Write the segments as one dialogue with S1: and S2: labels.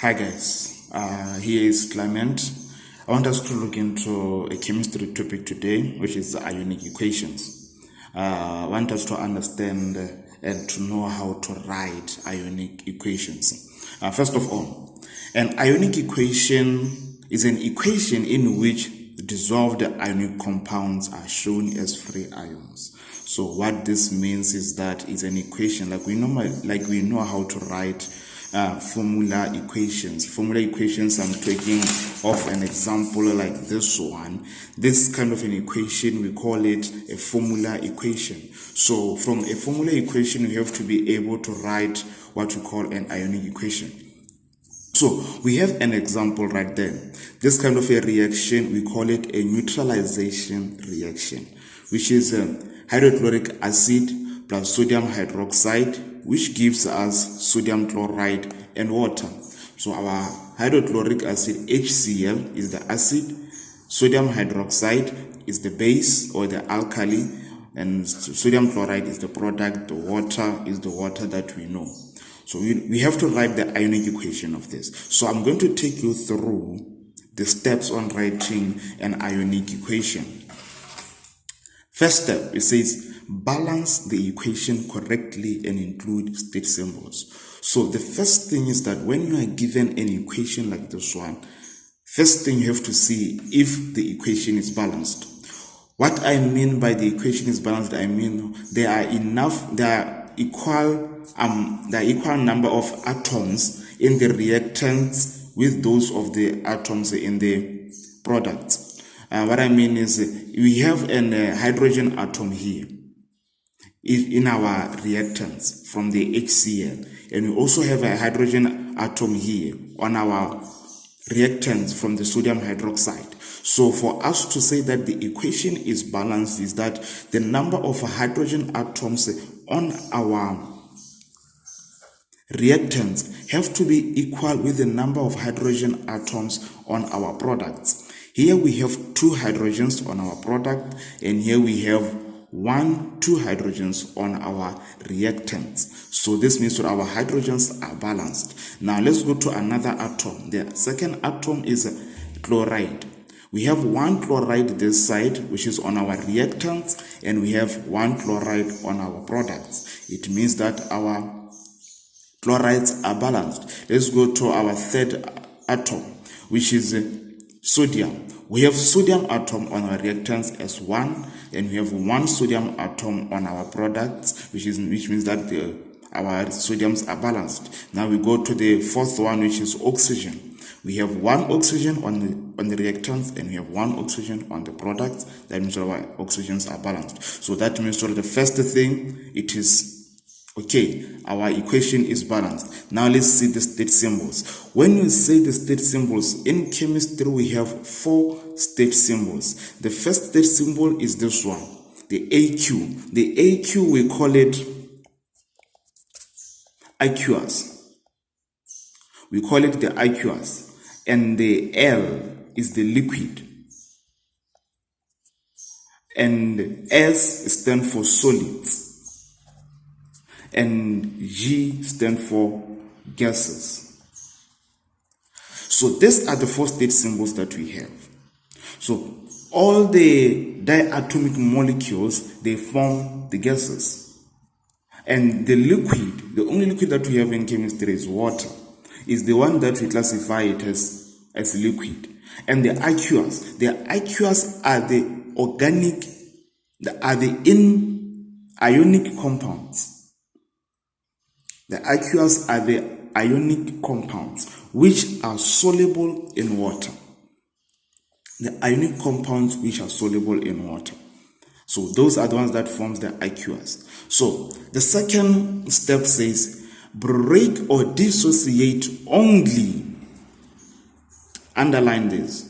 S1: Hi guys, here is Clement. I want us to look into a chemistry topic today, which is the Ionic Equations. I want us to understand and to know how to write Ionic Equations. First of all, an Ionic equation is an equation in which dissolved ionic compounds are shown as free ions. So what this means is that it's an equation like we know how to write formula equations. Formula equations, I'm taking off an example like this one. This kind of an equation, we call it a formula equation. So from a formula equation, you have to be able to write what we call an ionic equation. So we have an example right there. This kind of a reaction, we call it a neutralization reaction, which is hydrochloric acid plus sodium hydroxide, which gives us sodium chloride and water. So our hydrochloric acid HCl is the acid, sodium hydroxide is the base or the alkali, and sodium chloride is the product. The water is the water that we know. So we have to write the ionic equation of this. So I'm going to take you through the steps on writing an ionic equation. First step, it says balance the equation correctly and include state symbols. So the first thing is that when you are given an equation like this one, first thing you have to see if the equation is balanced. What I mean by the equation is balanced, I mean there are equal number of atoms in the reactants with those of the atoms in the products. What I mean is we have a hydrogen atom here in our reactants from the HCl, and we also have a hydrogen atom here on our reactants from the sodium hydroxide. So for us to say that the equation is balanced is that the number of hydrogen atoms on our reactants have to be equal with the number of hydrogen atoms on our products. Here we have 2 hydrogens on our product, and here we have 2 hydrogens on our reactants. So this means that our hydrogens are balanced. Now let's go to another atom. The second atom is chloride. We have 1 chloride this side, which is on our reactants, and we have 1 chloride on our products. It means that our chlorides are balanced. Let's go to our third atom, which is sodium. We have sodium atom on our reactants as 1, and we have 1 sodium atom on our products, which means that our sodiums are balanced. Now we go to the fourth one, which is oxygen. We have 1 oxygen on the reactants, and we have 1 oxygen on the products. That means our oxygens are balanced. So that means that the first thing, it is okay, our equation is balanced. Now let's see the state symbols. When you say the state symbols, in chemistry we have 4 state symbols. The first state symbol is this one, the AQ. The AQ, we call it aqueous. We call it the aqueous. And the L is the liquid. And S stands for solids. And G stands for gases. So these are the 4 state symbols that we have. So all the diatomic molecules, they form the gases. And the liquid, the only liquid that we have in chemistry is water, is the one that we classify it as liquid. And the aqueous are the ionic compounds. The aqueous are the ionic compounds which are soluble in water. The ionic compounds which are soluble in water. So those are the ones that forms the aqueous. So the second step says break or dissociate only. Underline this.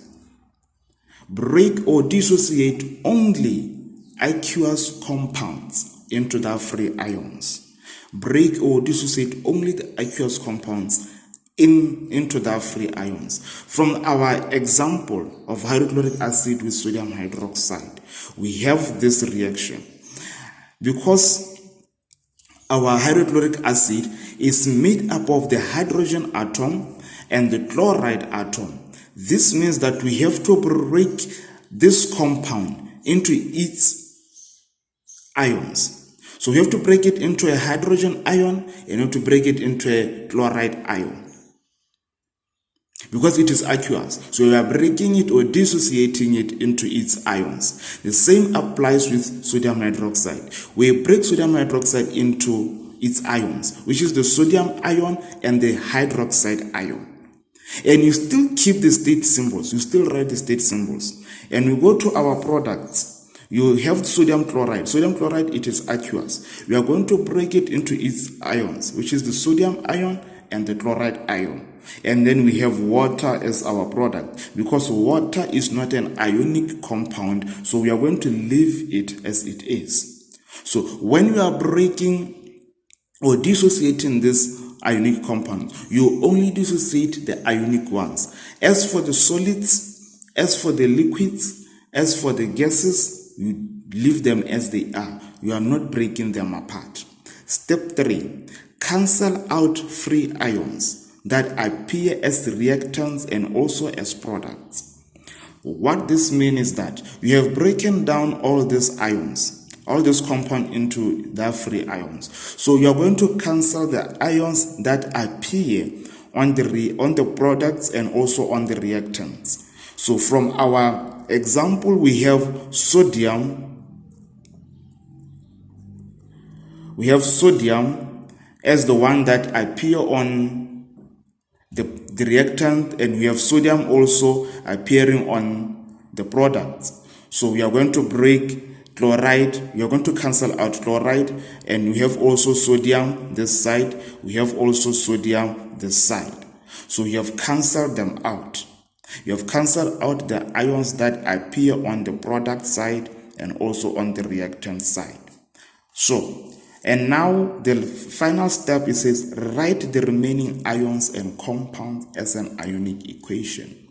S1: Break or dissociate only aqueous compounds into the free ions. Break or dissociate only the aqueous compounds into the free ions. From our example of hydrochloric acid with sodium hydroxide, we have this reaction. Because our hydrochloric acid is made up of the hydrogen atom and the chloride atom. This means that we have to break this compound into its ions. So we have to break it into a hydrogen ion and we have to break it into a chloride ion, because it is aqueous. So we are breaking it or dissociating it into its ions. The same applies with sodium hydroxide. We break sodium hydroxide into its ions, which is the sodium ion and the hydroxide ion. And you still keep the state symbols. You still write the state symbols. And we go to our products. You have sodium chloride. Sodium chloride, it is aqueous. We are going to break it into its ions, which is the sodium ion and the chloride ion. And then we have water as our product, because water is not an ionic compound, so we are going to leave it as it is. So when we are breaking or dissociating this ionic compound, you only dissociate the ionic ones. As for the solids, as for the liquids, as for the gases, you leave them as they are. You are not breaking them apart. Step 3, cancel out free ions that appear as reactants and also as products. What this means is that we have broken down all these ions, all this compound into their free ions. So you are going to cancel the ions that appear on the products and also on the reactants. So from our example, we have sodium. We have sodium as the one that appear on the reactant, and we have sodium also appearing on the products. So we are going to break chloride, we are going to cancel out chloride, and we have also sodium this side, we have also sodium this side. So we have cancelled them out. You have cancelled out the ions that appear on the product side and also on the reactant side. So, and now the final step, it says write the remaining ions and compounds as an ionic equation.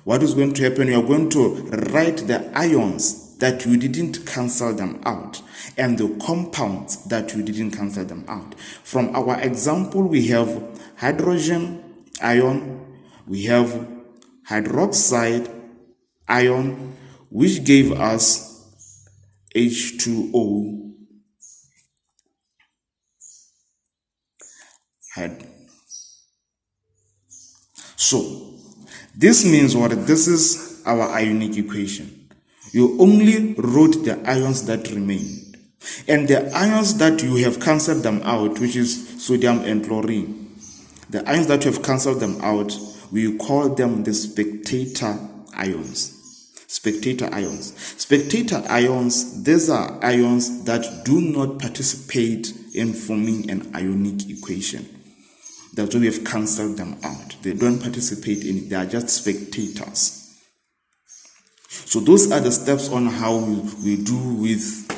S1: What is going to happen? You are going to write the ions that you didn't cancel them out and the compounds that you didn't cancel them out. From our example, we have hydrogen ion, we have hydroxide ion, which gave us H2O. So this means what? This is our ionic equation. You only wrote the ions that remained, and the ions that you have cancelled them out, which is sodium and chlorine, the ions that you have cancelled them out, we call them the spectator ions. Spectator ions. Spectator ions, these are ions that do not participate in forming an ionic equation. That's why we have cancelled them out. They don't participate in it. They are just spectators. So those are the steps on how we do with